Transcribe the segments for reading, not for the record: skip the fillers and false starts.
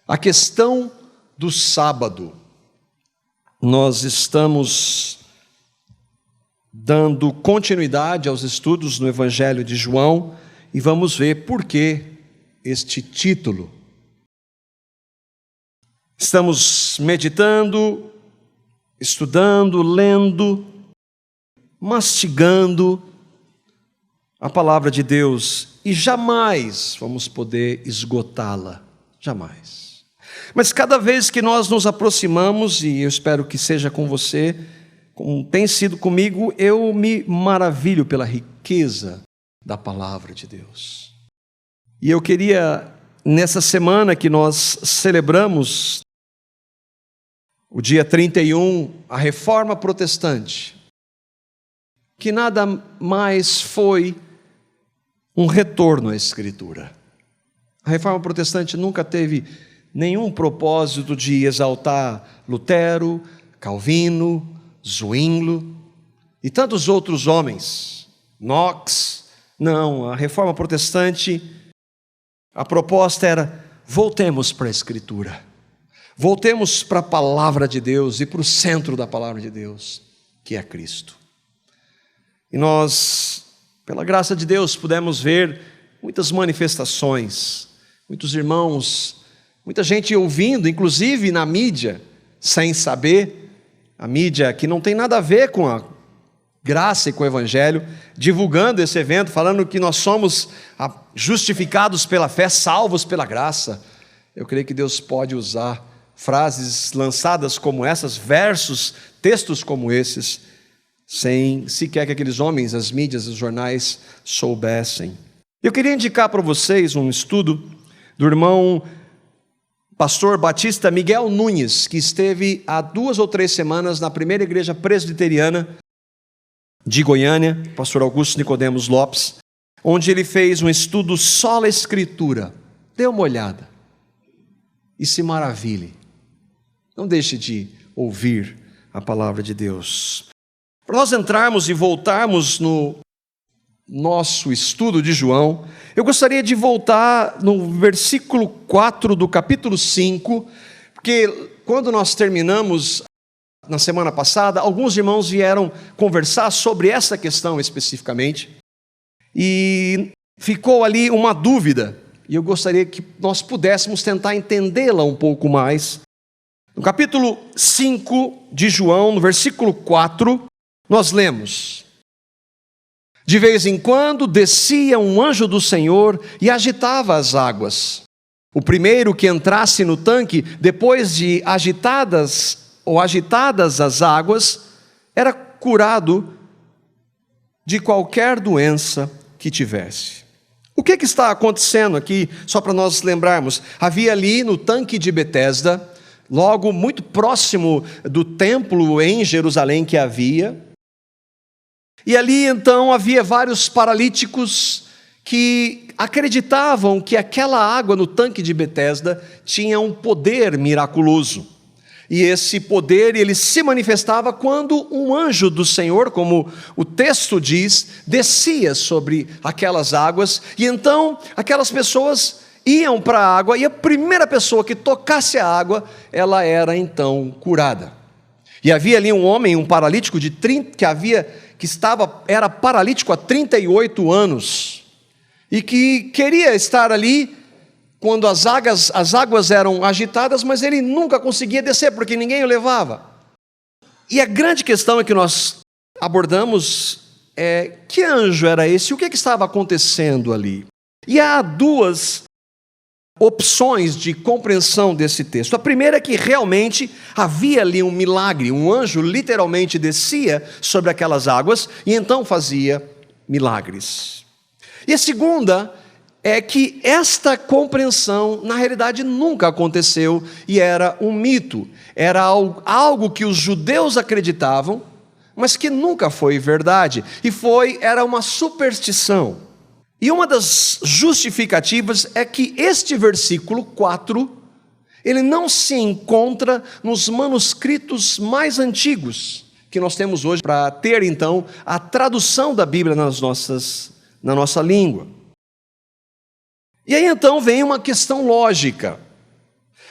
A questão do sábado. Nós estamos dando continuidade aos estudos no Evangelho de João e vamos ver por que este título. Estamos meditando, estudando, lendo, mastigando a palavra de Deus e jamais vamos poder esgotá-la, jamais. Mas cada vez que nós nos aproximamos, e eu espero que seja com você, como tem sido comigo, eu me maravilho pela riqueza da palavra de Deus. E eu queria, nessa semana que nós celebramos o dia 31, a Reforma Protestante, que nada mais foi um retorno à Escritura. A Reforma Protestante nunca teve nenhum propósito de exaltar Lutero, Calvino, Zwinglio e tantos outros homens, Knox. Não, a Reforma Protestante, a proposta era: voltemos para a Escritura, voltemos para a Palavra de Deus e para o centro da Palavra de Deus, que é Cristo. E nós, pela graça de Deus, pudemos ver muitas manifestações, muitos irmãos, muita gente ouvindo, inclusive na mídia, sem saber, a mídia que não tem nada a ver com a graça e com o Evangelho, divulgando esse evento, falando que nós somos justificados pela fé, salvos pela graça. Eu creio que Deus pode usar frases lançadas como essas, versos, textos como esses, sem sequer que aqueles homens, as mídias, os jornais soubessem. Eu queria indicar para vocês um estudo do irmão pastor batista Miguel Nunes, que esteve há 2 ou 3 semanas na primeira igreja presbiteriana de Goiânia, pastor Augusto Nicodemos Lopes, onde ele fez um estudo sola Escritura. Dê uma olhada e se maravilhe. Não deixe de ouvir a palavra de Deus. Para nós entrarmos e voltarmos no nosso estudo de João, eu gostaria de voltar no versículo 4 do capítulo 5, porque quando nós terminamos na semana passada, alguns irmãos vieram conversar sobre essa questão especificamente, e ficou ali uma dúvida, e eu gostaria que nós pudéssemos tentar entendê-la um pouco mais. No capítulo 5 de João, no versículo 4, nós lemos: de vez em quando descia um anjo do Senhor e agitava as águas. O primeiro que entrasse no tanque, depois de agitadas as águas, era curado de qualquer doença que tivesse. O que está acontecendo aqui, só para nós lembrarmos? Havia ali no tanque de Betesda, logo muito próximo do templo em Jerusalém que havia, e ali então havia vários paralíticos que acreditavam que aquela água no tanque de Betesda tinha um poder miraculoso. E esse poder, ele se manifestava quando um anjo do Senhor, como o texto diz, descia sobre aquelas águas, e então aquelas pessoas iam para a água, e a primeira pessoa que tocasse a água, ela era então curada. E havia ali um homem, um paralítico era paralítico há 38 anos, e que queria estar ali quando as águas eram agitadas, mas ele nunca conseguia descer, porque ninguém o levava. E a grande questão que nós abordamos é: que anjo era esse? O que estava acontecendo ali? E há 2 opções de compreensão desse texto. A primeira é que realmente havia ali um milagre, um anjo literalmente descia sobre aquelas águas e então fazia milagres. E a segunda é que esta compreensão na realidade nunca aconteceu e era um mito, era algo que os judeus acreditavam, mas que nunca foi verdade, era uma superstição. E uma das justificativas é que este versículo 4, ele não se encontra nos manuscritos mais antigos que nós temos hoje, para ter então a tradução da Bíblia na nossa língua. E aí então vem uma questão lógica.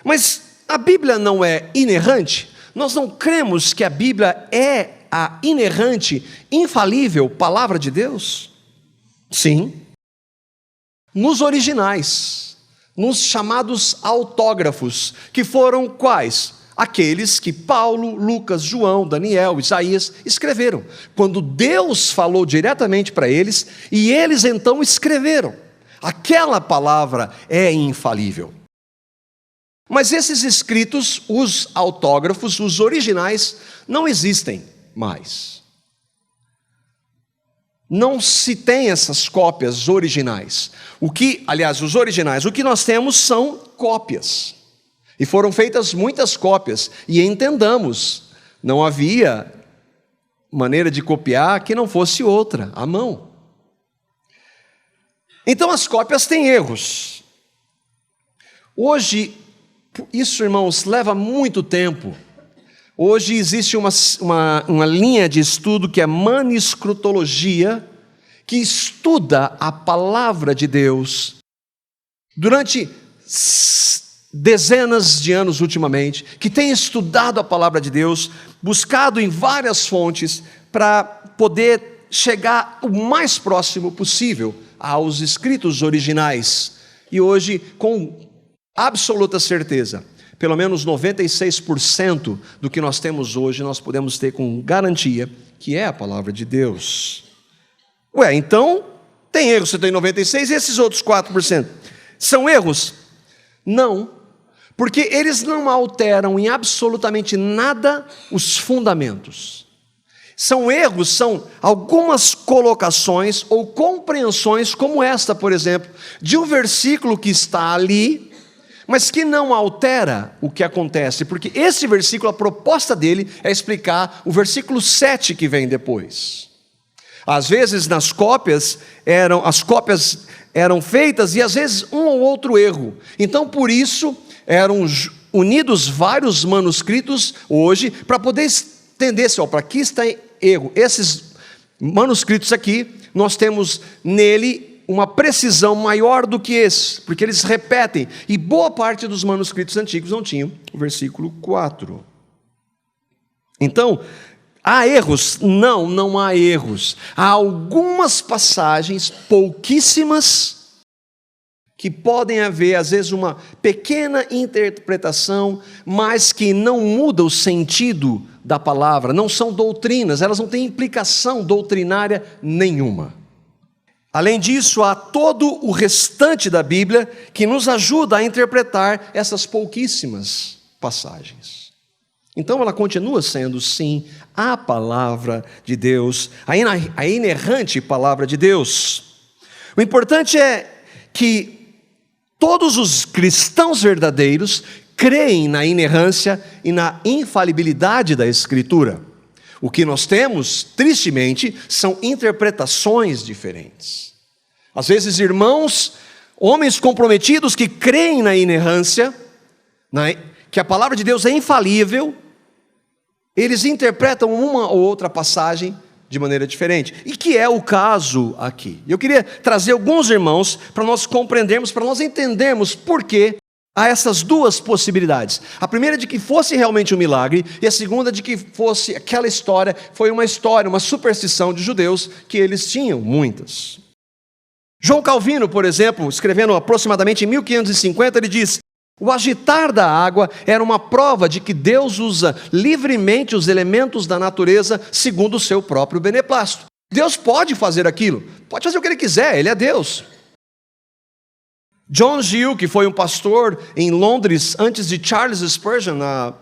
Mas a Bíblia não é inerrante? Nós não cremos que a Bíblia é a inerrante, infalível palavra de Deus? Sim. Nos originais, nos chamados autógrafos, que foram quais? Aqueles que Paulo, Lucas, João, Daniel, Isaías escreveram, quando Deus falou diretamente para eles, e eles então escreveram. Aquela palavra é infalível. Mas esses escritos, os autógrafos, os originais, não existem mais. Não se tem essas cópias originais. Os originais, o que nós temos são cópias. E foram feitas muitas cópias. E entendamos, não havia maneira de copiar que não fosse outra, à mão. Então as cópias têm erros. Hoje, isso, irmãos, leva muito tempo. Hoje existe uma linha de estudo que é manuscritologia, que estuda a palavra de Deus durante dezenas de anos ultimamente, que tem estudado a palavra de Deus, buscado em várias fontes para poder chegar o mais próximo possível aos escritos originais. E hoje, com absoluta certeza, pelo menos 96% do que nós temos hoje, nós podemos ter com garantia que é a palavra de Deus. Então, tem erros, você tem 96%, e esses outros 4%? São erros? Não, porque eles não alteram em absolutamente nada os fundamentos. São erros, são algumas colocações ou compreensões, como esta, por exemplo, de um versículo que está ali, mas que não altera o que acontece, porque esse versículo, a proposta dele é explicar o versículo 7 que vem depois. Às vezes as cópias eram feitas e às vezes um ou outro erro. Então por isso eram unidos vários manuscritos hoje para poder entender se para aqui está erro. Esses manuscritos aqui, nós temos nele uma precisão maior do que esse, porque eles repetem, e boa parte dos manuscritos antigos não tinham o versículo 4. Então, há erros? Não há erros. Há algumas passagens, pouquíssimas, que podem haver, às vezes, uma pequena interpretação, mas que não muda o sentido da palavra, não são doutrinas, elas não têm implicação doutrinária nenhuma. Além disso, há todo o restante da Bíblia que nos ajuda a interpretar essas pouquíssimas passagens. Então ela continua sendo, sim, a palavra de Deus, a inerrante palavra de Deus. O importante é que todos os cristãos verdadeiros creem na inerrância e na infalibilidade da Escritura. O que nós temos, tristemente, são interpretações diferentes. Às vezes, irmãos, homens comprometidos que creem na inerrância, que a palavra de Deus é infalível, eles interpretam uma ou outra passagem de maneira diferente, e que é o caso aqui. Eu queria trazer alguns irmãos para nós compreendermos, para nós entendermos por que há essas duas possibilidades. A primeira de que fosse realmente um milagre, e a segunda de que fosse aquela história, foi uma história, uma superstição de judeus, que eles tinham muitas. João Calvino, por exemplo, escrevendo aproximadamente em 1550, ele diz: o agitar da água era uma prova de que Deus usa livremente os elementos da natureza segundo o seu próprio beneplácito. Deus pode fazer aquilo, pode fazer o que Ele quiser, Ele é Deus. John Gill, que foi um pastor em Londres antes de Charles Spurgeon, na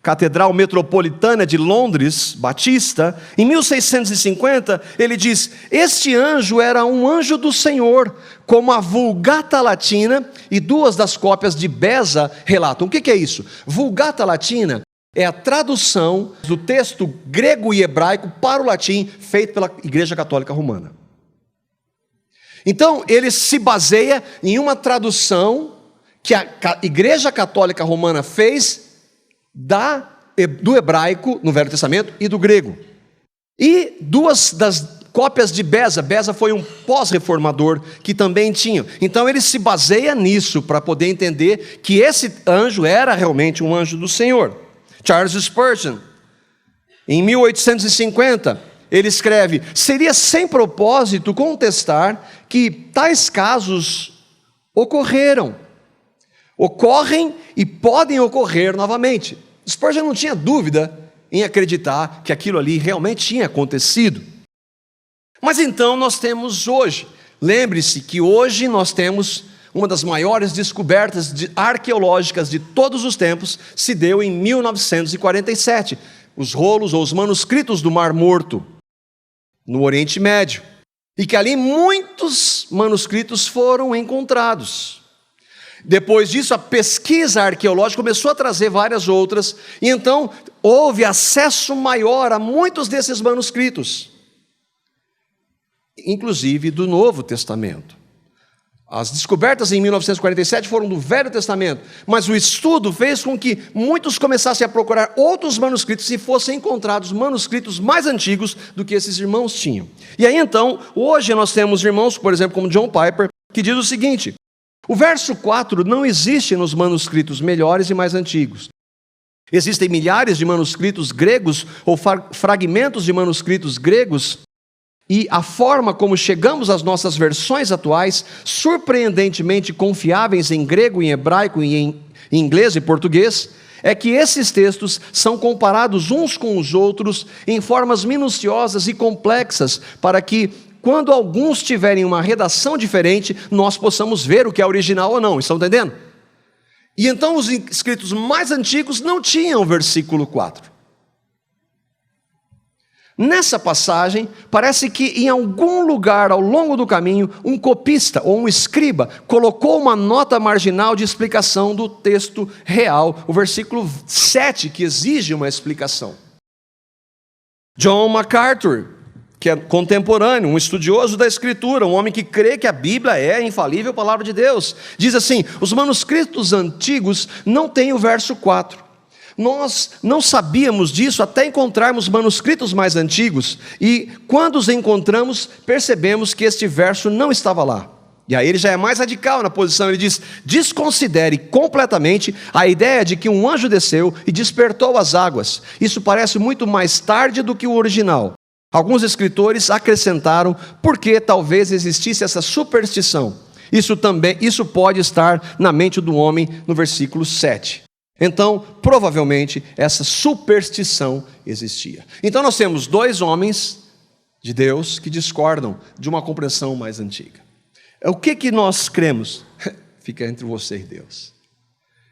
Catedral Metropolitana de Londres, Batista, em 1650, ele diz: este anjo era um anjo do Senhor, como a Vulgata Latina e duas das cópias de Beza relatam. O que é isso? Vulgata Latina é a tradução do texto grego e hebraico para o latim, feito pela Igreja Católica Romana. Então, ele se baseia em uma tradução que a Igreja Católica Romana fez do hebraico no Velho Testamento e do grego. E duas das cópias de Beza. Beza foi um pós-reformador que também tinha. Então ele se baseia nisso para poder entender que esse anjo era realmente um anjo do Senhor. Charles Spurgeon, em 1850, ele escreve: seria sem propósito contestar que tais casos ocorrem e podem ocorrer novamente. Spurgeon não tinha dúvida em acreditar que aquilo ali realmente tinha acontecido. Mas então nós temos hoje, lembre-se que hoje nós temos uma das maiores descobertas arqueológicas de todos os tempos, se deu em 1947, os rolos ou os manuscritos do Mar Morto, no Oriente Médio, e que ali muitos manuscritos foram encontrados. Depois disso, a pesquisa arqueológica começou a trazer várias outras, e então houve acesso maior a muitos desses manuscritos, inclusive do Novo Testamento. As descobertas em 1947 foram do Velho Testamento, mas o estudo fez com que muitos começassem a procurar outros manuscritos e fossem encontrados manuscritos mais antigos do que esses irmãos tinham. E aí então, hoje nós temos irmãos, por exemplo, como John Piper, que diz o seguinte: o verso 4 não existe nos manuscritos melhores e mais antigos. Existem milhares de manuscritos gregos ou fragmentos de manuscritos gregos, e a forma como chegamos às nossas versões atuais, surpreendentemente confiáveis em grego, em hebraico, em inglês e português, é que esses textos são comparados uns com os outros em formas minuciosas e complexas, para que, quando alguns tiverem uma redação diferente, nós possamos ver o que é original ou não. Estão entendendo? E então os escritos mais antigos não tinham o versículo 4. Nessa passagem, parece que em algum lugar ao longo do caminho, um copista ou um escriba colocou uma nota marginal de explicação do texto real, o versículo 7, que exige uma explicação. John MacArthur, que é contemporâneo, um estudioso da Escritura, um homem que crê que a Bíblia é a infalível palavra de Deus, diz assim: os manuscritos antigos não têm o verso 4. Nós não sabíamos disso até encontrarmos manuscritos mais antigos, e quando os encontramos, percebemos que este verso não estava lá. E aí ele já é mais radical na posição, ele diz: desconsidere completamente a ideia de que um anjo desceu e despertou as águas. Isso parece muito mais tarde do que o original. Alguns escritores acrescentaram porque talvez existisse essa superstição. Isso pode estar na mente do homem no versículo 7. Então, provavelmente, essa superstição existia. Então nós temos dois homens de Deus que discordam de uma compreensão mais antiga. O que nós cremos? Fica entre você e Deus.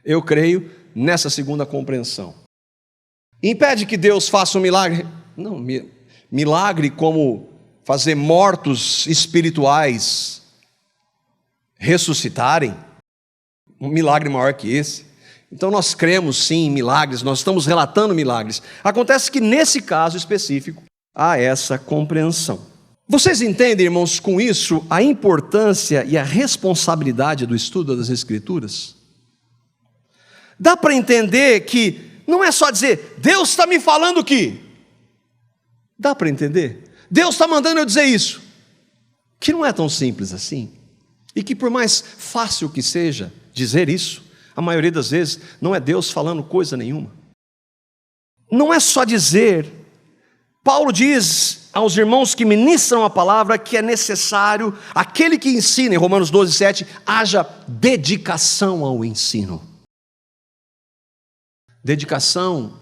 Eu creio nessa segunda compreensão. Impede que Deus faça um milagre? Não, milagre como fazer mortos espirituais ressuscitarem. Um milagre maior que esse. Então nós cremos sim em milagres, nós estamos relatando milagres. Acontece que nesse caso específico há essa compreensão. Vocês entendem, irmãos, com isso a importância e a responsabilidade do estudo das Escrituras? Dá para entender que não é só dizer, Deus está me falando que. Dá para entender? Deus está mandando eu dizer isso. Que não é tão simples assim. E que por mais fácil que seja dizer isso, a maioria das vezes não é Deus falando coisa nenhuma. Não é só dizer. Paulo diz aos irmãos que ministram a palavra que é necessário, aquele que ensina, em Romanos 12:7, haja dedicação ao ensino. Dedicação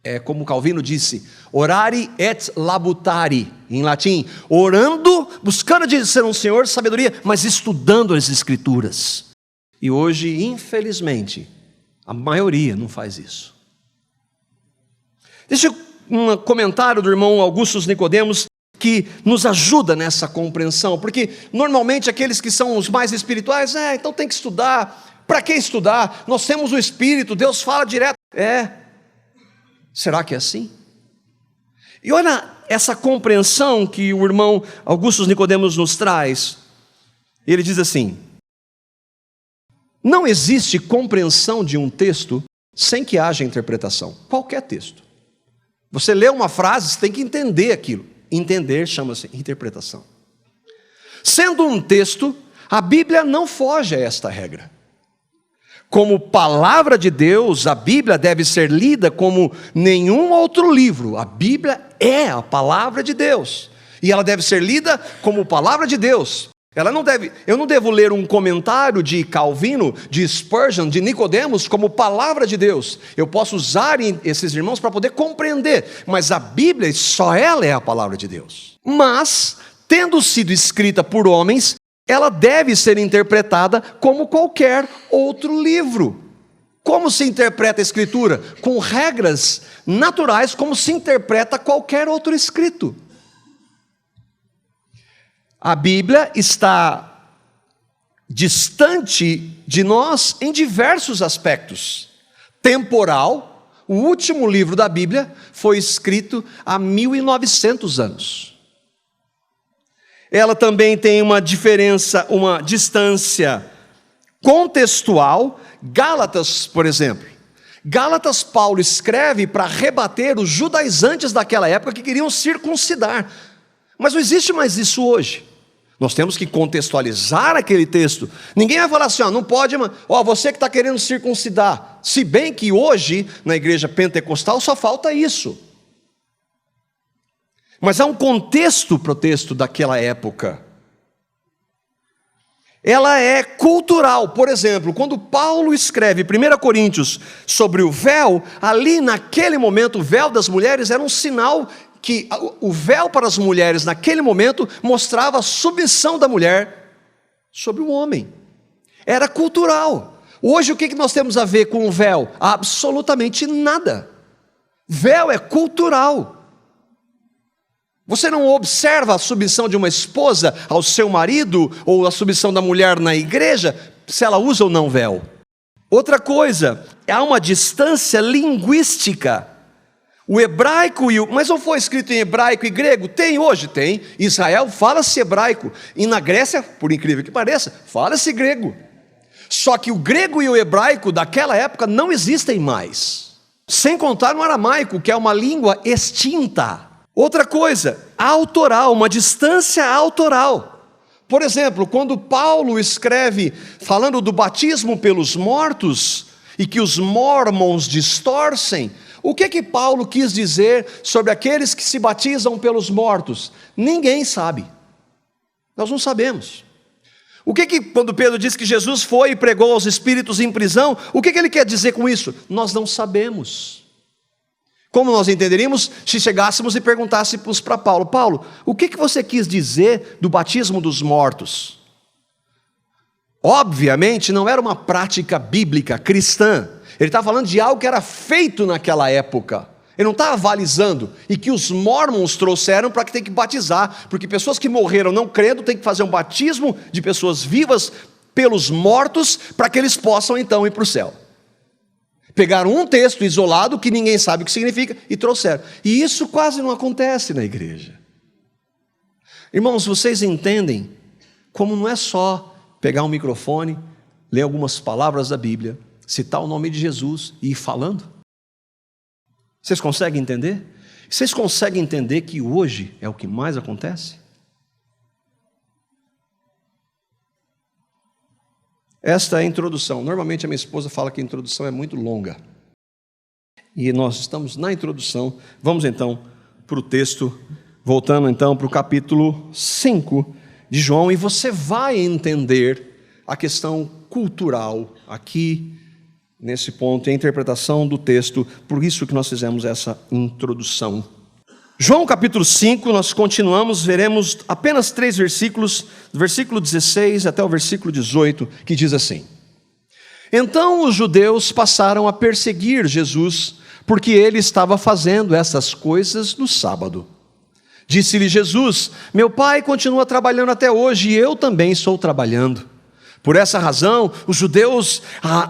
é como Calvino disse, orare et labutare, em latim, orando, buscando de ser um Senhor de sabedoria, mas estudando as Escrituras. E hoje, infelizmente, a maioria não faz isso. Deixa um comentário do irmão Augusto Nicodemos que nos ajuda nessa compreensão, porque normalmente aqueles que são os mais espirituais, então tem que estudar. Para que estudar? Nós temos o Espírito, Deus fala direto. Será que é assim? E olha essa compreensão que o irmão Augusto Nicodemos nos traz. Ele diz assim: não existe compreensão de um texto sem que haja interpretação. Qualquer texto. Você lê uma frase, você tem que entender aquilo. Entender chama-se interpretação. Sendo um texto, a Bíblia não foge a esta regra. Como palavra de Deus, a Bíblia deve ser lida como nenhum outro livro. A Bíblia é a palavra de Deus. E ela deve ser lida como palavra de Deus. Eu não devo ler um comentário de Calvino, de Spurgeon, de Nicodemos como palavra de Deus. Eu posso usar esses irmãos para poder compreender, mas a Bíblia, só ela é a palavra de Deus. Mas, tendo sido escrita por homens, ela deve ser interpretada como qualquer outro livro. Como se interpreta a Escritura? Com regras naturais, como se interpreta qualquer outro escrito. A Bíblia está distante de nós em diversos aspectos. Temporal, o último livro da Bíblia foi escrito há 1900 anos. Ela também tem uma diferença, uma distância contextual. Gálatas, por exemplo. Gálatas, Paulo escreve para rebater os judaizantes daquela época que queriam circuncidar. Mas não existe mais isso hoje. Nós temos que contextualizar aquele texto. Ninguém vai falar assim, não pode, você que está querendo circuncidar. Se bem que hoje, na igreja pentecostal, só falta isso. Mas há um contexto para o texto daquela época. Ela é cultural. Por exemplo, quando Paulo escreve 1 Coríntios sobre o véu, ali naquele momento o véu das mulheres era um sinal que o véu para as mulheres naquele momento mostrava a submissão da mulher sobre o homem. Era cultural. Hoje o que nós temos a ver com o véu? Absolutamente nada. Véu é cultural. Você não observa a submissão de uma esposa ao seu marido, ou a submissão da mulher na igreja, se ela usa ou não véu. Outra coisa, há uma distância linguística. O hebraico mas não foi escrito em hebraico e grego? Tem hoje, tem. Israel fala-se hebraico, e na Grécia, por incrível que pareça, fala-se grego. Só que o grego e o hebraico daquela época não existem mais. Sem contar no aramaico, que é uma língua extinta. Outra coisa, autoral, uma distância autoral. Por exemplo, quando Paulo escreve falando do batismo pelos mortos e que os mormons distorcem, o que Paulo quis dizer sobre aqueles que se batizam pelos mortos? Ninguém sabe. Nós não sabemos. Quando Pedro diz que Jesus foi e pregou aos espíritos em prisão, o que ele quer dizer com isso? Nós não sabemos. Como nós entenderíamos se chegássemos e perguntássemos para Paulo: Paulo, o que você quis dizer do batismo dos mortos? Obviamente não era uma prática bíblica cristã. Ele está falando de algo que era feito naquela época. Ele não está avalizando, e que os mormons trouxeram para que tem que batizar, porque pessoas que morreram não crendo têm que fazer um batismo de pessoas vivas pelos mortos, para que eles possam então ir para o céu. Pegaram um texto isolado que ninguém sabe o que significa e trouxeram. E isso quase não acontece na igreja. Irmãos, vocês entendem como não é só pegar um microfone, ler algumas palavras da Bíblia, citar o nome de Jesus e ir falando? Vocês conseguem entender? Vocês conseguem entender que hoje é o que mais acontece? Esta é a introdução. Normalmente a minha esposa fala que a introdução é muito longa. E nós estamos na introdução. Vamos então para o texto, voltando então para o capítulo 5 de João, e você vai entender a questão cultural aqui, nesse ponto, e a interpretação do texto, por isso que nós fizemos essa introdução. João capítulo 5, nós continuamos, veremos apenas 3 versículos, do versículo 16 até o versículo 18, que diz assim: Então os judeus passaram a perseguir Jesus, porque ele estava fazendo essas coisas no sábado. Disse-lhe Jesus: Meu pai continua trabalhando até hoje, e eu também estou trabalhando. Por essa razão, os judeus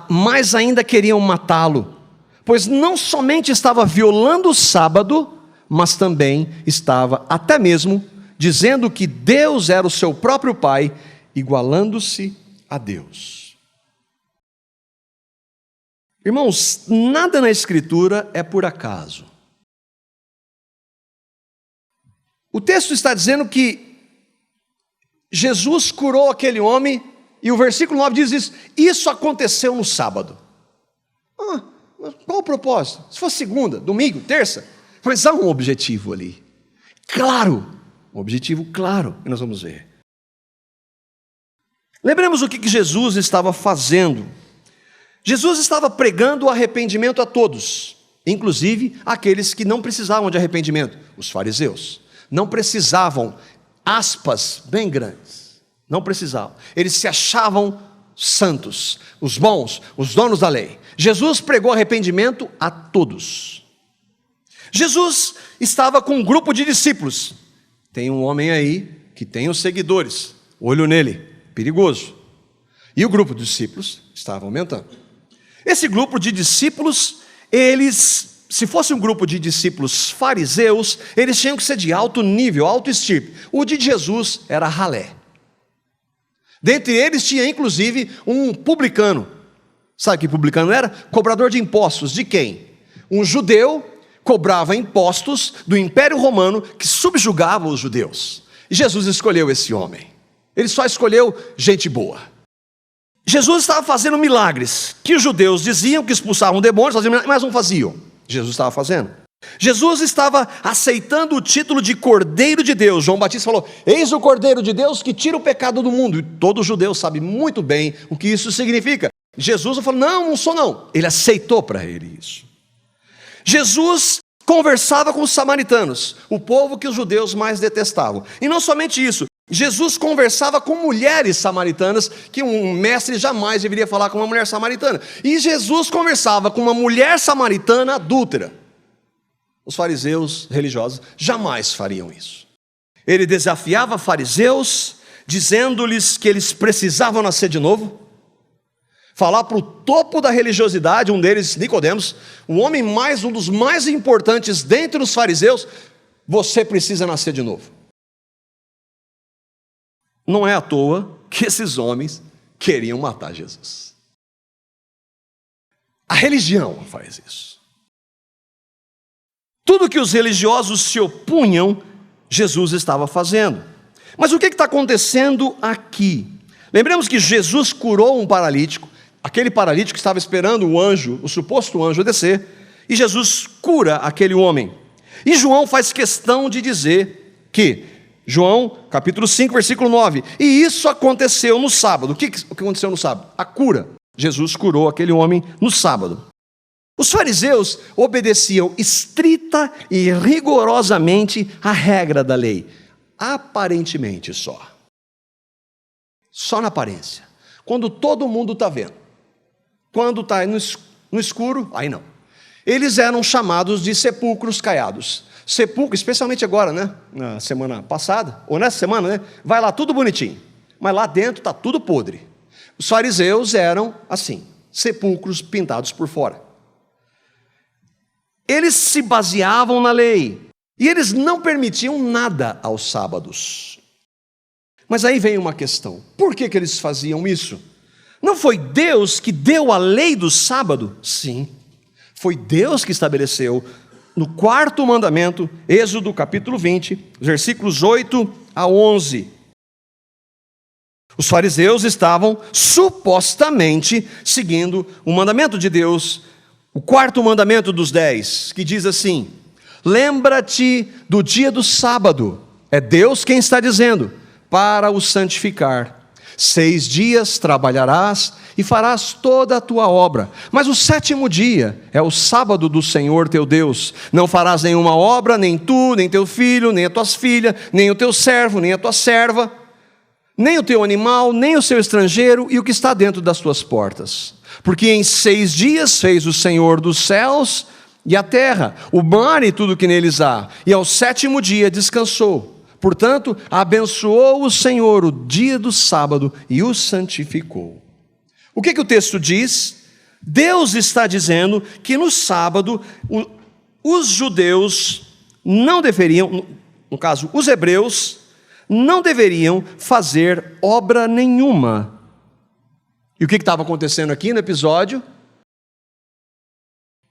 mais ainda queriam matá-lo, pois não somente estava violando o sábado, mas também estava até mesmo dizendo que Deus era o seu próprio Pai, igualando-se a Deus. Irmãos, nada na Escritura é por acaso. O texto está dizendo que Jesus curou aquele homem, e o versículo 9 diz isso: isso aconteceu no sábado. Mas qual o propósito? Se fosse segunda, domingo, terça, mas há um objetivo ali, claro, um objetivo claro, que nós vamos ver. Lembremos o que Jesus estava fazendo. Jesus estava pregando o arrependimento a todos, inclusive aqueles que não precisavam de arrependimento. Os fariseus não precisavam, aspas bem grandes, não precisavam. Eles se achavam santos, os bons, os donos da lei. Jesus pregou arrependimento a todos. Jesus estava com um grupo de discípulos. Tem um homem aí que tem os seguidores, olho nele, perigoso. E o grupo de discípulos estava aumentando. Esse grupo de discípulos, eles, se fosse um grupo de discípulos fariseus, eles tinham que ser de alto nível, alto estirpe. O de Jesus era ralé. Dentre eles tinha inclusive um publicano. Sabe que publicano era? Cobrador de impostos. De quem? Um judeu cobrava impostos do Império Romano que subjugava os judeus. E Jesus escolheu esse homem. Ele só escolheu gente boa. Jesus estava fazendo milagres que os judeus diziam que expulsavam demônios, mas não faziam. Jesus estava fazendo. Jesus estava aceitando o título de Cordeiro de Deus. João Batista falou: eis o Cordeiro de Deus que tira o pecado do mundo. E todo judeu sabe muito bem o que isso significa. Jesus falou: não sou não. Ele aceitou para ele isso. Jesus conversava com os samaritanos, o povo que os judeus mais detestavam. E não somente isso, Jesus conversava com mulheres samaritanas, que um mestre jamais deveria falar com uma mulher samaritana. E Jesus conversava com uma mulher samaritana adúltera. Os fariseus religiosos jamais fariam isso. Ele desafiava fariseus, dizendo-lhes que eles precisavam nascer de novo. Falar para o topo da religiosidade, um deles, Nicodemos, um dos mais importantes dentre os fariseus: você precisa nascer de novo. Não é à toa que esses homens queriam matar Jesus. A religião faz isso. Tudo que os religiosos se opunham, Jesus estava fazendo. Mas o que está acontecendo aqui? Lembremos que Jesus curou um paralítico. Aquele paralítico estava esperando o anjo, o suposto anjo, descer, e Jesus cura aquele homem. E João faz questão de dizer que, João capítulo 5, versículo 9, e isso aconteceu no sábado. O que aconteceu no sábado? A cura. Jesus curou aquele homem no sábado. Os fariseus obedeciam estrita e rigorosamente a regra da lei, aparentemente só. Só na aparência. Quando todo mundo está vendo. Quando está no escuro, aí não. Eles eram chamados de sepulcros caiados. Sepulcro, especialmente agora, né? Na semana passada, ou nessa semana, né? Vai lá tudo bonitinho, mas lá dentro está tudo podre. Os fariseus eram assim, sepulcros pintados por fora. Eles se baseavam na lei, e eles não permitiam nada aos sábados. Mas aí vem uma questão: por que eles faziam isso? Não foi Deus que deu a lei do sábado? Sim, foi Deus que estabeleceu no 4º mandamento, Êxodo capítulo 20, versículos 8 a 11. Os fariseus estavam supostamente seguindo o mandamento de Deus, o 4º mandamento dos 10, que diz assim: lembra-te do dia do sábado. É Deus quem está dizendo, para o santificar. 6 dias trabalharás e farás toda a tua obra, mas o 7º dia é o sábado do Senhor teu Deus. Não farás nenhuma obra, nem tu, nem teu filho, nem as tuas filhas, nem o teu servo, nem a tua serva, nem o teu animal, nem o seu estrangeiro e o que está dentro das tuas portas. Porque em 6 dias fez o Senhor dos céus e a terra, o mar e tudo que neles há, e ao 7º dia descansou. Portanto, abençoou o Senhor o dia do sábado e o santificou. O que o texto diz? Deus está dizendo que no sábado os judeus não deveriam, no caso os hebreus, não deveriam fazer obra nenhuma. E o que estava acontecendo aqui no episódio?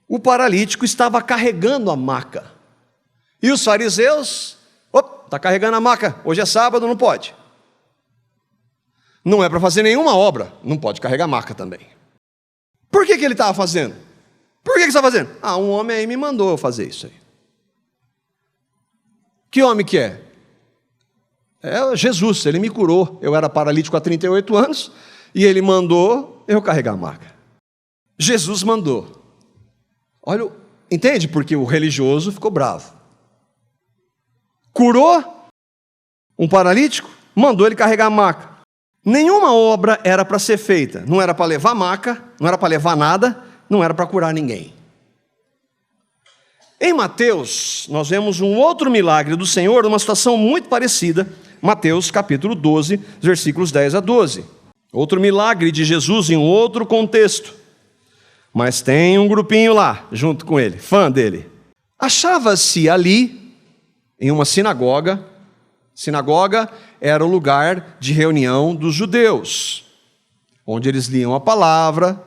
O paralítico estava carregando a maca. E os fariseus Opa, está carregando a maca, hoje é sábado, não pode. Não é para fazer nenhuma obra, não pode carregar a maca também. Por que ele estava fazendo? Por que você está fazendo? Um homem aí me mandou eu fazer isso aí. Que homem que é? É Jesus, ele me curou. Eu era paralítico há 38 anos e ele mandou eu carregar a maca. Jesus mandou. Olha, entende? Porque o religioso ficou bravo. Curou um paralítico, mandou ele carregar a maca. Nenhuma obra era para ser feita. Não era para levar maca, não era para levar nada, não era para curar ninguém. Em Mateus, nós vemos um outro milagre do Senhor, uma situação muito parecida. Mateus capítulo 12, versículos 10 a 12. Outro milagre de Jesus em outro contexto. Mas tem um grupinho lá, junto com ele, fã dele. Achava-se ali, em uma sinagoga. Sinagoga era o lugar de reunião dos judeus, onde eles liam a palavra,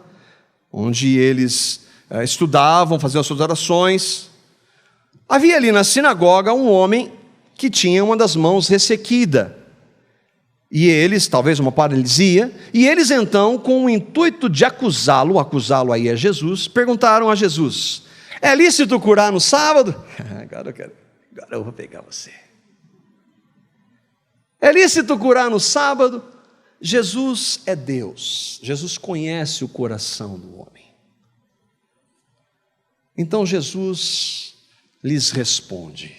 onde eles estudavam, faziam as suas orações. Havia ali na sinagoga um homem que tinha uma das mãos ressequida. E eles, talvez uma paralisia, e eles então, com o intuito de acusá-lo aí é Jesus, perguntaram a Jesus: é lícito curar no sábado? Agora eu vou pegar você. É lícito curar no sábado? Jesus é Deus. Jesus conhece o coração do homem. Então Jesus lhes responde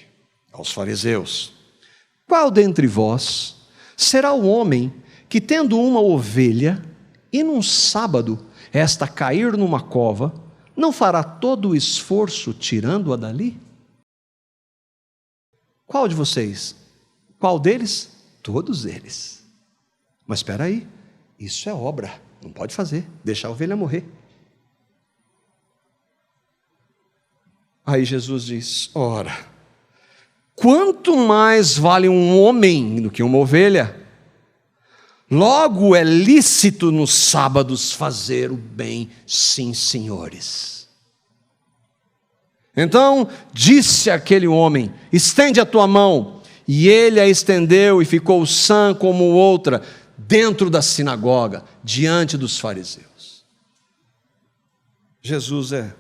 aos fariseus: qual dentre vós será o homem que, tendo uma ovelha, e num sábado esta cair numa cova, não fará todo o esforço tirando-a dali? Qual de vocês? Qual deles? Todos eles. Mas espera aí, isso é obra, não pode fazer, deixar a ovelha morrer. Aí Jesus diz: ora, quanto mais vale um homem do que uma ovelha? Logo é lícito nos sábados fazer o bem, sim, senhores. Então disse aquele homem: estende a tua mão. E ele a estendeu e ficou sã como outra, dentro da sinagoga, diante dos fariseus. Jesus é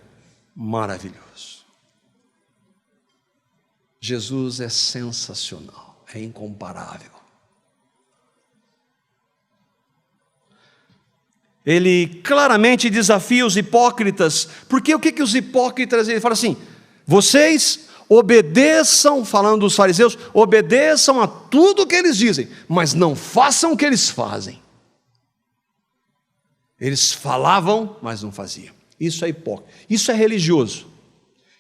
maravilhoso. Jesus é sensacional, é incomparável. Ele claramente desafia os hipócritas, porque o que os hipócritas, ele fala assim: vocês obedeçam, falando dos fariseus, obedeçam a tudo o que eles dizem, mas não façam o que eles fazem. Eles falavam, mas não faziam. Isso é hipócrita, isso é religioso.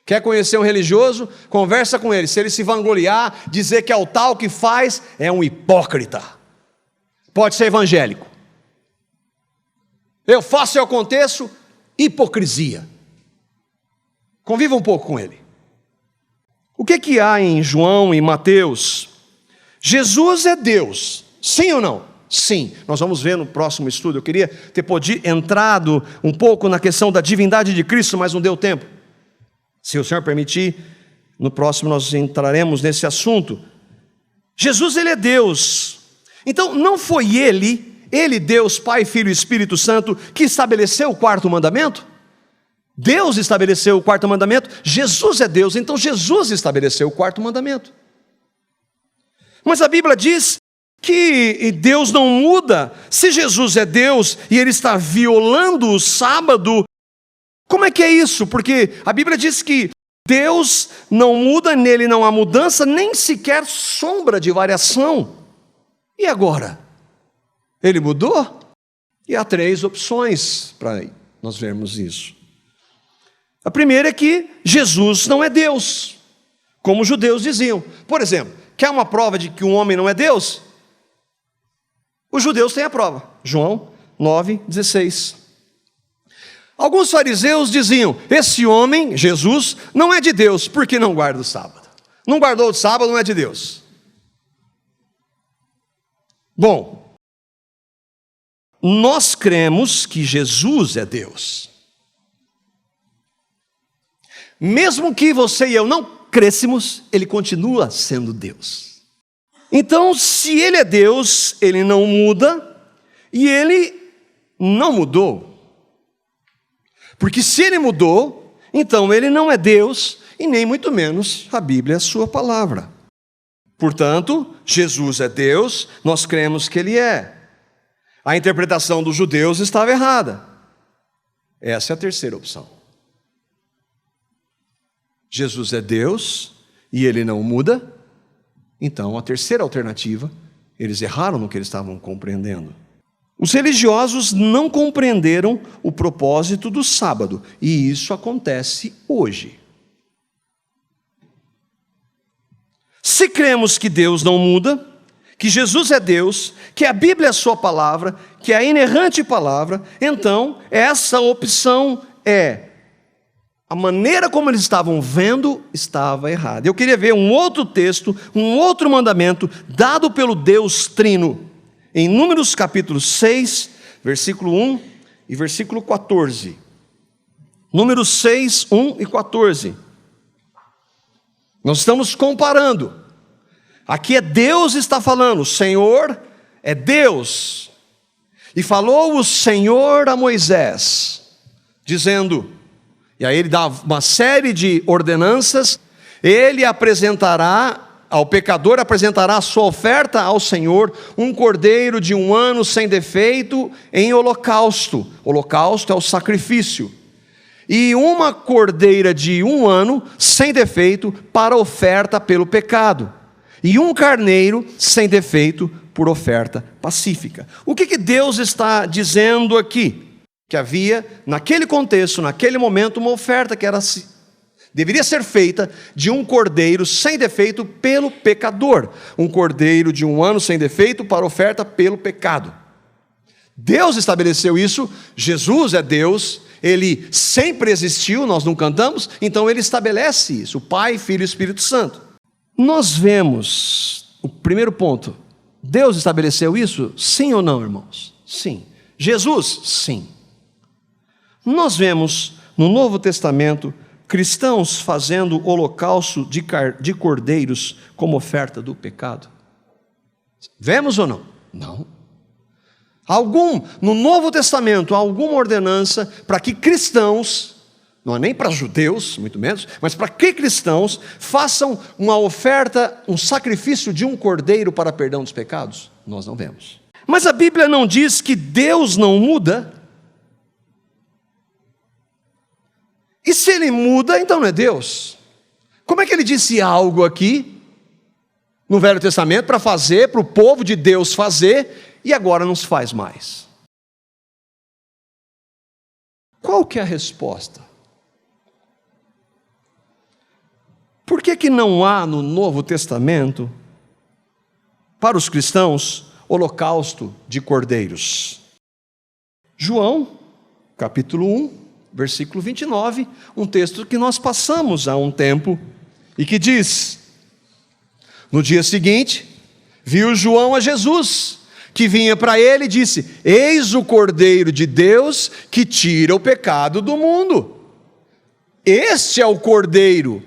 Quer conhecer um religioso? Conversa com ele. Se ele se vangloriar, dizer que é o tal que faz, é um hipócrita. Pode ser evangélico. Eu faço e eu aconteço, hipocrisia. Conviva um pouco com ele. O que há em João e Mateus? Jesus é Deus, sim ou não? Sim, nós vamos ver no próximo estudo. Eu queria ter entrado um pouco na questão da divindade de Cristo, mas não deu tempo. Se o Senhor permitir, no próximo nós entraremos nesse assunto. Jesus, ele é Deus. Então não foi ele, Deus, Pai, Filho e Espírito Santo, que estabeleceu o quarto mandamento? Deus estabeleceu o quarto mandamento, Jesus é Deus, então Jesus estabeleceu o quarto mandamento. Mas a Bíblia diz que Deus não muda. Se Jesus é Deus e ele está violando o sábado, como é que é isso? Porque a Bíblia diz que Deus não muda, nele não há mudança, nem sequer sombra de variação. E agora? Ele mudou? E há 3 opções para nós vermos isso. A primeira é que Jesus não é Deus, como os judeus diziam. Por exemplo, quer uma prova de que um homem não é Deus? Os judeus têm a prova. João 9,16. Alguns fariseus diziam: esse homem, Jesus, não é de Deus, porque não guarda o sábado. Não guardou o sábado, não é de Deus. Bom, nós cremos que Jesus é Deus. Mesmo que você e eu não crêssemos, ele continua sendo Deus. Então, se ele é Deus, ele não muda e ele não mudou. Porque se ele mudou, então ele não é Deus e nem muito menos a Bíblia é a sua palavra. Portanto, Jesus é Deus, nós cremos que ele é. A interpretação dos judeus estava errada. Essa é a terceira opção. Jesus é Deus e ele não muda. Então, a terceira alternativa, eles erraram no que eles estavam compreendendo. Os religiosos não compreenderam o propósito do sábado, e isso acontece hoje. Se cremos que Deus não muda, que Jesus é Deus, que a Bíblia é a sua palavra, que é a inerrante palavra, então essa opção é a maneira como eles estavam vendo estava errada. Eu queria ver um outro texto, um outro mandamento dado pelo Deus Trino, em Números capítulo 6, versículo 1 e versículo 14. Números 6, 1 e 14. Nós estamos comparando. Aqui é Deus está falando, o Senhor é Deus. E falou o Senhor a Moisés, dizendo, e aí ele dá uma série de ordenanças, ele apresentará, ao pecador apresentará a sua oferta ao Senhor, um cordeiro de 1 ano sem defeito em holocausto. Holocausto é o sacrifício. E uma cordeira de 1 ano sem defeito para oferta pelo pecado. E um carneiro sem defeito por oferta pacífica. O que Deus está dizendo aqui? Que havia, naquele contexto, naquele momento, uma oferta que deveria ser feita de um cordeiro sem defeito pelo pecador. Um cordeiro de 1 ano sem defeito para oferta pelo pecado. Deus estabeleceu isso, Jesus é Deus, ele sempre existiu, nós não cantamos, então ele estabelece isso, o Pai, Filho e Espírito Santo. Nós vemos, o primeiro ponto, Deus estabeleceu isso? Sim ou não, irmãos? Sim. Jesus? Sim. Nós vemos no Novo Testamento cristãos fazendo holocausto de cordeiros como oferta do pecado. Vemos ou não? Não. No Novo Testamento, alguma ordenança para que cristãos, não é nem para judeus, muito menos, mas para que cristãos façam uma oferta, um sacrifício de um cordeiro para perdão dos pecados? Nós não vemos. Mas a Bíblia não diz que Deus não muda? E se ele muda, então não é Deus? Como é que ele disse algo aqui, no Velho Testamento, para fazer, para o povo de Deus fazer, e agora não se faz mais? Qual que é a resposta? Por que não há no Novo Testamento, para os cristãos, holocausto de cordeiros? João, capítulo 1, versículo 29, um texto que nós passamos há um tempo, e que diz, no dia seguinte, viu João a Jesus, que vinha para ele e disse, eis o Cordeiro de Deus, que tira o pecado do mundo. Este é o Cordeiro.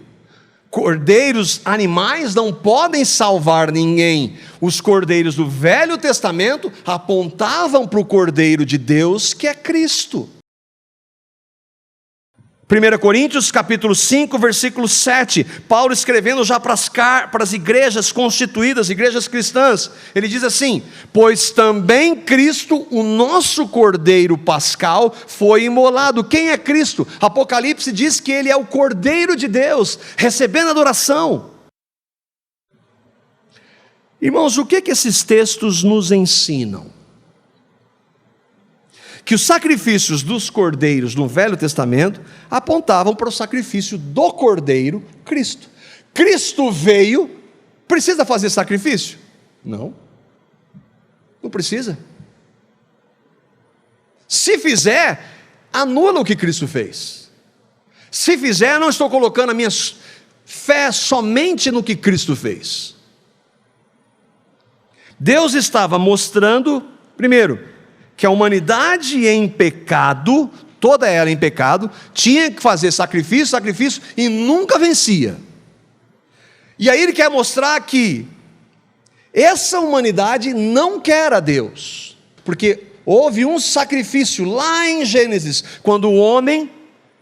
Cordeiros, animais não podem salvar ninguém. Os cordeiros do Velho Testamento apontavam para o Cordeiro de Deus, que é Cristo. 1 Coríntios capítulo 5, versículo 7, Paulo escrevendo já para as igrejas constituídas, igrejas cristãs, ele diz assim, pois também Cristo, o nosso Cordeiro Pascal, foi imolado. Quem é Cristo? Apocalipse diz que ele é o Cordeiro de Deus, recebendo adoração. Irmãos, o que esses textos nos ensinam? Que os sacrifícios dos cordeiros no Velho Testamento apontavam para o sacrifício do Cordeiro, Cristo. Cristo veio, precisa fazer sacrifício? Não. Não precisa. Se fizer, anula o que Cristo fez. Se fizer, não estou colocando a minha fé somente no que Cristo fez. Deus estava mostrando, primeiro, que a humanidade em pecado, toda ela em pecado, tinha que fazer sacrifício, e nunca vencia. E aí ele quer mostrar que essa humanidade não quer a Deus, porque houve um sacrifício lá em Gênesis, quando o homem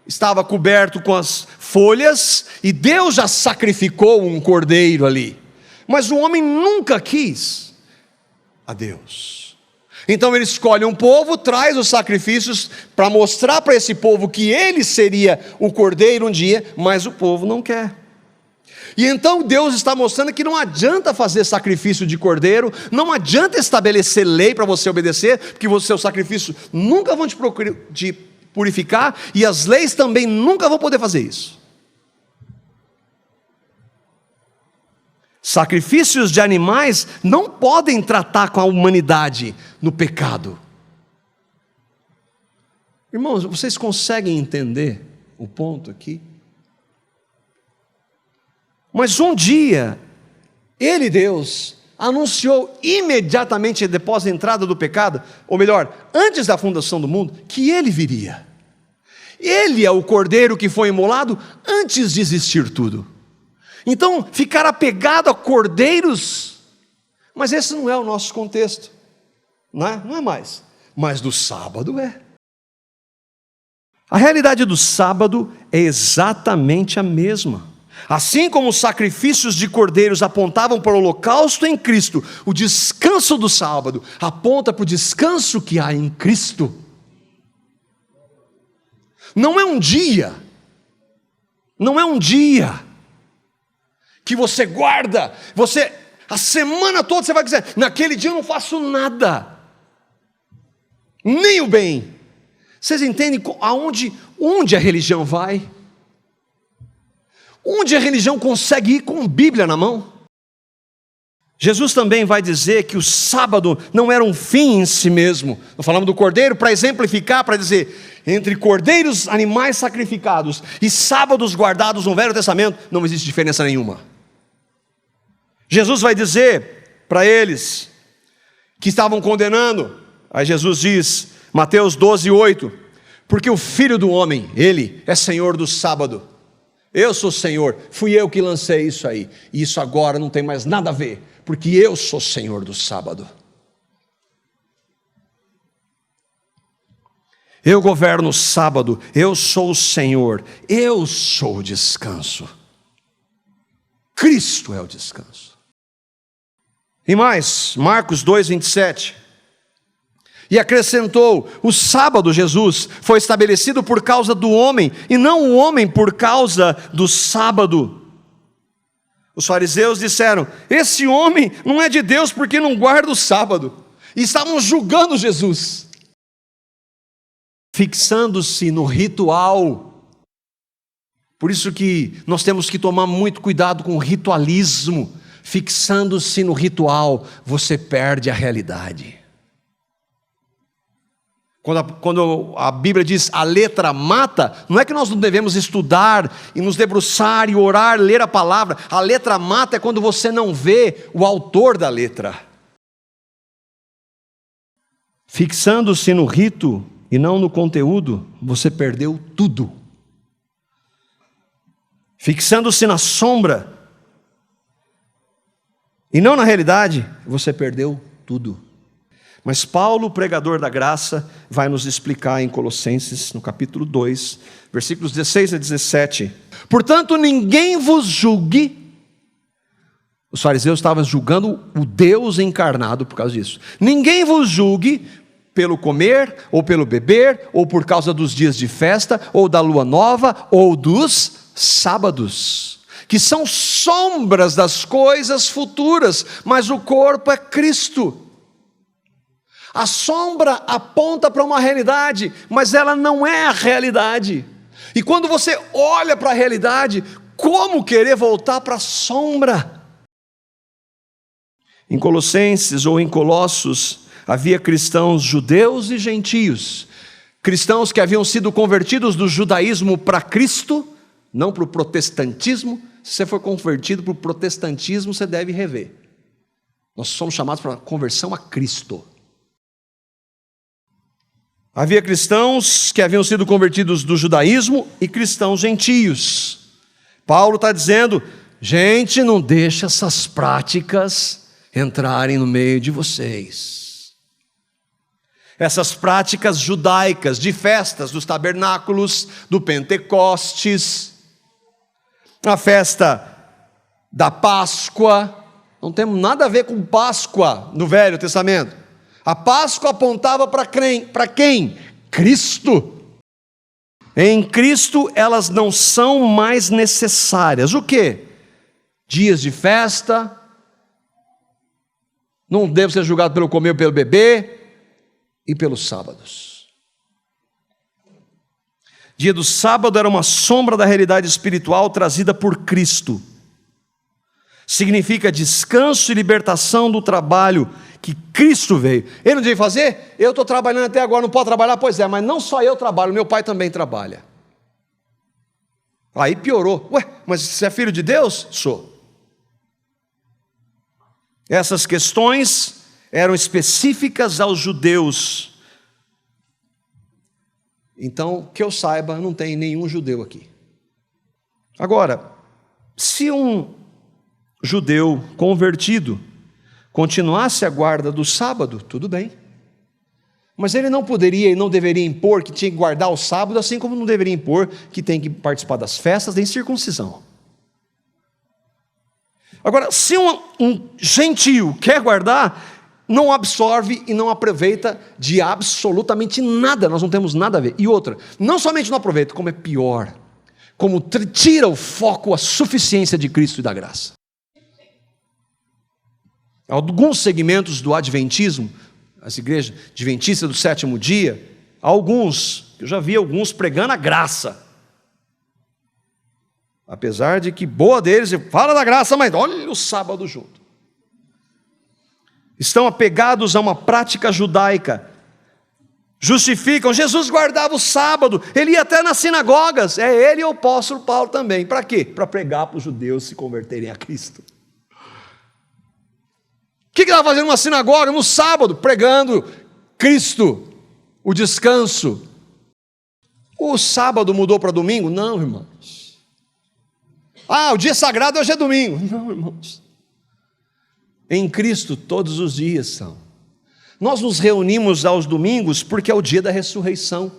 estava coberto com as folhas, e Deus já sacrificou um cordeiro ali, mas o homem nunca quis a Deus. Então ele escolhe um povo, traz os sacrifícios para mostrar para esse povo que ele seria o cordeiro um dia, mas o povo não quer. E então Deus está mostrando que não adianta fazer sacrifício de cordeiro, não adianta estabelecer lei para você obedecer, porque os seus sacrifícios nunca vão te purificar, e as leis também nunca vão poder fazer isso. Sacrifícios de animais não podem tratar com a humanidade no pecado. Irmãos, vocês conseguem entender o ponto aqui? Mas um dia, Ele, Deus, anunciou imediatamente após a entrada do pecado, ou melhor, antes da fundação do mundo, que Ele viria. Ele é o cordeiro que foi imolado antes de existir tudo. Então, ficar apegado a cordeiros, mas esse não é o nosso contexto, não é mais, mas do sábado é. A realidade do sábado é exatamente a mesma. Assim como os sacrifícios de cordeiros apontavam para o holocausto em Cristo, o descanso do sábado aponta para o descanso que há em Cristo. Não é um dia que você guarda, a semana toda você vai dizer, naquele dia eu não faço nada, nem o bem. Vocês entendem onde a religião vai? Onde a religião consegue ir com Bíblia na mão? Jesus também vai dizer que o sábado não era um fim em si mesmo. Nós falamos do cordeiro para exemplificar, para dizer, entre cordeiros, animais sacrificados e sábados guardados no Velho Testamento, não existe diferença nenhuma. Jesus vai dizer para eles que estavam condenando, aí Jesus diz, Mateus 12:8, porque o Filho do Homem, Ele é Senhor do sábado. Eu sou Senhor, fui eu que lancei isso aí, e isso agora não tem mais nada a ver, porque eu sou Senhor do sábado. Eu governo o sábado, eu sou o Senhor, eu sou o descanso. Cristo é o descanso. E mais, Marcos 2:27. E acrescentou, o sábado, Jesus, foi estabelecido por causa do homem, e não o homem por causa do sábado. Os fariseus disseram, esse homem não é de Deus porque não guarda o sábado. E estavam julgando Jesus, fixando-se no ritual. Por isso que nós temos que tomar muito cuidado com o ritualismo. Fixando-se no ritual, você perde a realidade. Quando a Bíblia diz a letra mata, não é que nós não devemos estudar e nos debruçar e orar, ler a palavra. A letra mata é quando você não vê o autor da letra. Fixando-se no rito e não no conteúdo, você perdeu tudo. Fixando-se na sombra e não na realidade, você perdeu tudo. Mas Paulo, pregador da graça, vai nos explicar em Colossenses, no capítulo 2, versículos 16 a 17. Portanto, ninguém vos julgue. Os fariseus estavam julgando o Deus encarnado por causa disso. Ninguém vos julgue pelo comer, ou pelo beber, ou por causa dos dias de festa, ou da lua nova, ou dos sábados, que são sombras das coisas futuras, mas o corpo é Cristo. A sombra aponta para uma realidade, mas ela não é a realidade. E quando você olha para a realidade, como querer voltar para a sombra? Em Colossenses ou em Colossos, havia cristãos judeus e gentios. Cristãos que haviam sido convertidos do judaísmo para Cristo, não para o protestantismo. Se você for convertido para o protestantismo, você deve rever. Nós somos chamados para a conversão a Cristo. Havia cristãos que haviam sido convertidos do judaísmo e cristãos gentios. Paulo está dizendo gente, não deixa essas práticas entrarem no meio de vocês. Essas práticas judaicas de festas dos tabernáculos, do Pentecostes, a festa da Páscoa, não tem nada a ver com Páscoa no Velho Testamento. A Páscoa apontava para quem? Cristo. Em Cristo elas não são mais necessárias. O quê? Dias de festa, não devo ser julgado pelo comer ou pelo beber, e pelos sábados. Dia do sábado era uma sombra da realidade espiritual trazida por Cristo. Significa descanso e libertação do trabalho que Cristo veio. Ele não devia fazer? Eu estou trabalhando até agora, não posso trabalhar? Pois é, mas não só eu trabalho, meu pai também trabalha. Aí piorou. Ué, mas você é filho de Deus? Sou. Essas questões eram específicas aos judeus. Então, que eu saiba, não tem nenhum judeu aqui. Agora, se um judeu convertido continuasse a guarda do sábado, tudo bem. Mas ele não poderia e não deveria impor que tinha que guardar o sábado, assim como não deveria impor que tem que participar das festas nem circuncisão. Agora, se um gentio quer guardar, não absorve e não aproveita de absolutamente nada, nós não temos nada a ver. E outra, não somente não aproveita, como é pior, como tira o foco, a suficiência de Cristo e da graça. Alguns segmentos do adventismo, as igrejas adventistas do sétimo dia, eu já vi alguns pregando a graça. Apesar de que boa deles, fala da graça, mas olha o sábado junto. Estão apegados a uma prática judaica. Justificam, Jesus guardava o sábado, ele ia até nas sinagogas, é ele e o apóstolo Paulo também. Para quê? Para pregar para os judeus se converterem a Cristo. O que ele estava fazendo numa sinagoga no sábado? Pregando Cristo, o descanso. O sábado mudou para domingo? Não, irmãos. O dia sagrado hoje é domingo. Não, irmãos. Em Cristo todos os dias são. Nós nos reunimos aos domingos porque é o dia da ressurreição.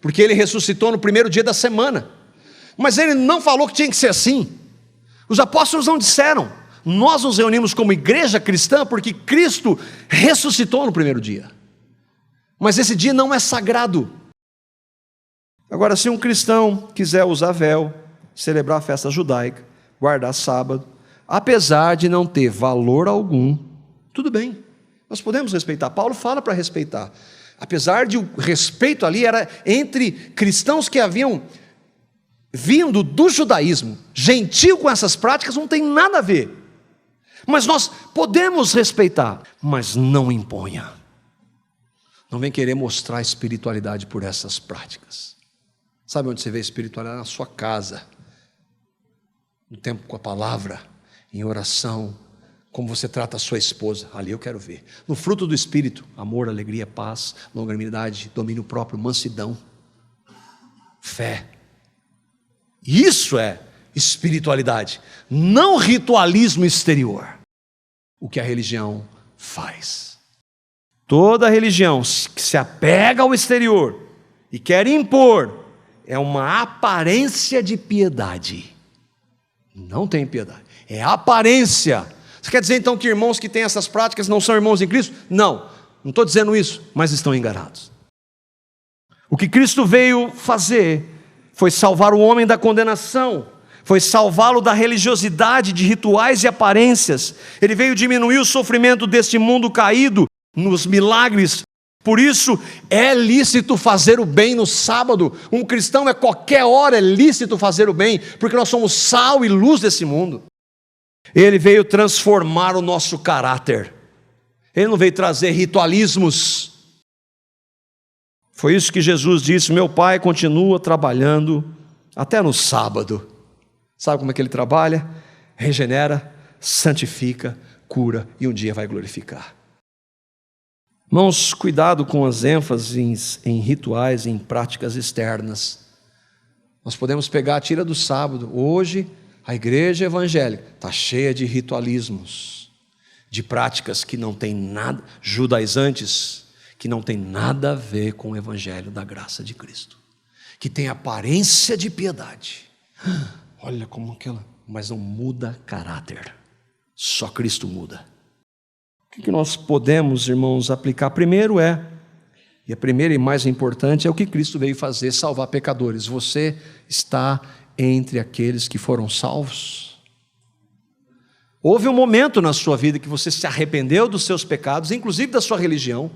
Porque Ele ressuscitou no primeiro dia da semana. Mas Ele não falou que tinha que ser assim. Os apóstolos não disseram. Nós nos reunimos como igreja cristã porque Cristo ressuscitou no primeiro dia. Mas esse dia não é sagrado. Agora, se um cristão quiser usar véu, celebrar a festa judaica, guardar sábado, apesar de não ter valor algum, tudo bem, nós podemos respeitar. Paulo fala para respeitar. Apesar de o respeito ali era entre cristãos que haviam vindo do judaísmo, gentil com essas práticas, não tem nada a ver. Mas nós podemos respeitar, mas não imponha. Não vem querer mostrar espiritualidade por essas práticas. Sabe onde você vê espiritualidade? Na sua casa, no tempo com a palavra, em oração, como você trata a sua esposa, ali eu quero ver. No fruto do Espírito, amor, alegria, paz, longanimidade, domínio próprio, mansidão, fé. Isso é espiritualidade, não ritualismo exterior, o que a religião faz. Toda religião que se apega ao exterior e quer impor é uma aparência de piedade. Não tem piedade, é aparência. Você quer dizer então que irmãos que têm essas práticas não são irmãos em Cristo? Não estou dizendo isso, mas estão enganados. O que Cristo veio fazer foi salvar o homem da condenação, foi salvá-lo da religiosidade de rituais e aparências. Ele veio diminuir o sofrimento deste mundo caído nos milagres. Por isso é lícito fazer o bem no sábado. Um cristão qualquer hora é lícito fazer o bem, porque nós somos sal e luz desse mundo. Ele veio transformar o nosso caráter. Ele não veio trazer ritualismos. Foi isso que Jesus disse: meu Pai continua trabalhando até no sábado. Sabe como é que Ele trabalha? Regenera, santifica, cura e um dia vai glorificar. Irmãos, cuidado com as ênfases em rituais, em práticas externas. Nós podemos pegar a tira do sábado. Hoje A igreja evangélica está cheia de ritualismos, de práticas que não tem nada, judaizantes, que não tem nada a ver com o evangelho da graça de Cristo, que tem aparência de piedade. Olha como aquela, mas não muda caráter. Só Cristo muda. O que nós podemos, irmãos, aplicar? Primeiro e a primeira e mais importante é o que Cristo veio fazer, salvar pecadores. Você está entre aqueles que foram salvos? Houve um momento na sua vida que você se arrependeu dos seus pecados, inclusive da sua religião,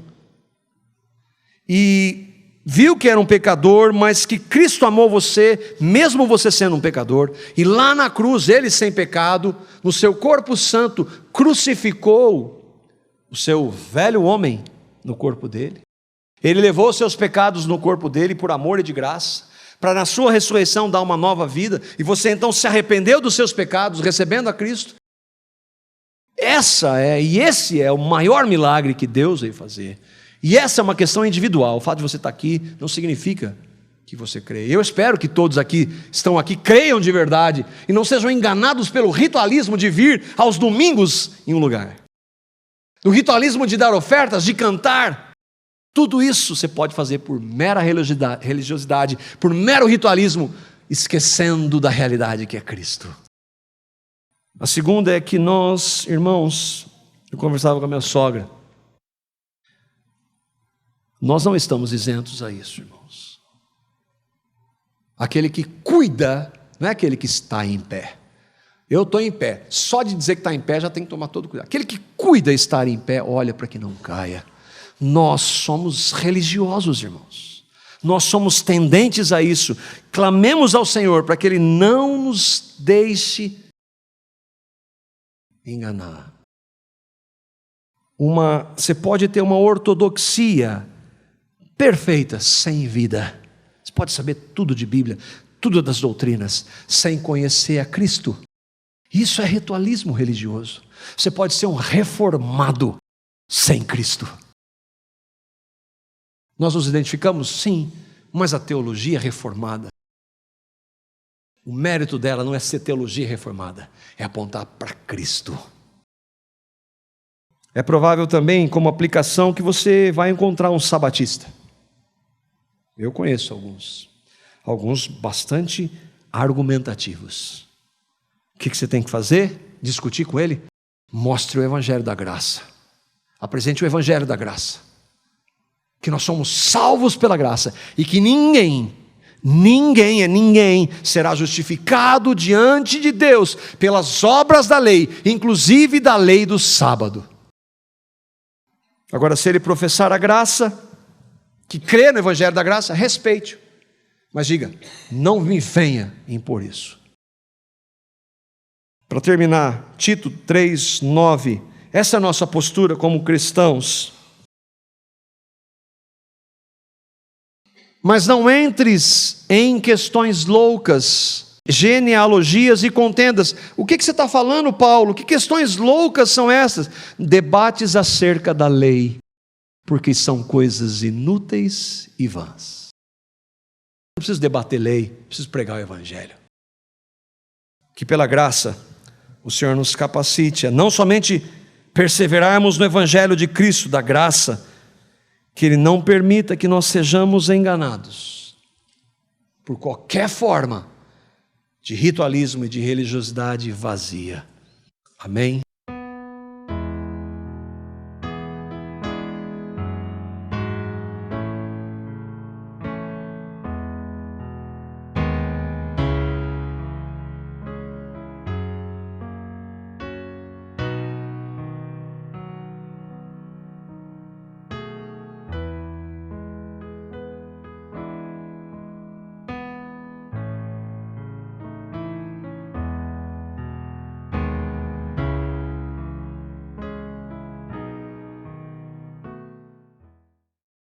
e viu que era um pecador, mas que Cristo amou você, mesmo você sendo um pecador, e lá na cruz, Ele sem pecado, no seu corpo santo, crucificou o seu velho homem no corpo dele. Ele levou os seus pecados no corpo dele por amor e de graça, para na sua ressurreição dar uma nova vida, e você então se arrependeu dos seus pecados, recebendo a Cristo. Esse é o maior milagre que Deus veio fazer. E essa é uma questão individual. O fato de você estar aqui não significa que você crê. Eu espero que todos aqui estão aqui creiam de verdade e não sejam enganados pelo ritualismo de vir aos domingos em um lugar. Do ritualismo de dar ofertas, de cantar. Tudo isso você pode fazer por mera religiosidade, por mero ritualismo, esquecendo da realidade que é Cristo. A segunda é que nós, irmãos, eu conversava com a minha sogra, nós não estamos isentos a isso, irmãos. Aquele que cuida, não é aquele que está em pé. Eu estou em pé, só de dizer que está em pé já tem que tomar todo cuidado. Aquele que cuida estar em pé, olha para que não caia. Nós somos religiosos, irmãos. Nós somos tendentes a isso. Clamemos ao Senhor para que Ele não nos deixe enganar. Você pode ter uma ortodoxia perfeita, sem vida. Você pode saber tudo de Bíblia, tudo das doutrinas, sem conhecer a Cristo. Isso é ritualismo religioso. Você pode ser um reformado sem Cristo. Nós nos identificamos? Sim, mas a teologia reformada, o mérito dela não é ser teologia reformada, é apontar para Cristo. É provável também, como aplicação, que você vai encontrar um sabatista. Eu conheço alguns bastante argumentativos. O que você tem que fazer? Discutir com ele? Mostre o Evangelho da graça. Apresente o Evangelho da graça. Que nós somos salvos pela graça e que ninguém será justificado diante de Deus pelas obras da lei, inclusive da lei do sábado. Agora, se ele professar a graça, que crê no Evangelho da graça, respeite-o. Mas diga, não me venha impor isso. Para terminar, Tito 3:9, essa é a nossa postura como cristãos. Mas não entres em questões loucas, genealogias e contendas. O que você está falando, Paulo? Que questões loucas são essas? Debates acerca da lei, porque são coisas inúteis e vãs. Não preciso debater lei, preciso pregar o Evangelho. Que pela graça o Senhor nos capacite a não somente perseverarmos no Evangelho de Cristo, da graça, que Ele não permita que nós sejamos enganados por qualquer forma de ritualismo e de religiosidade vazia. Amém?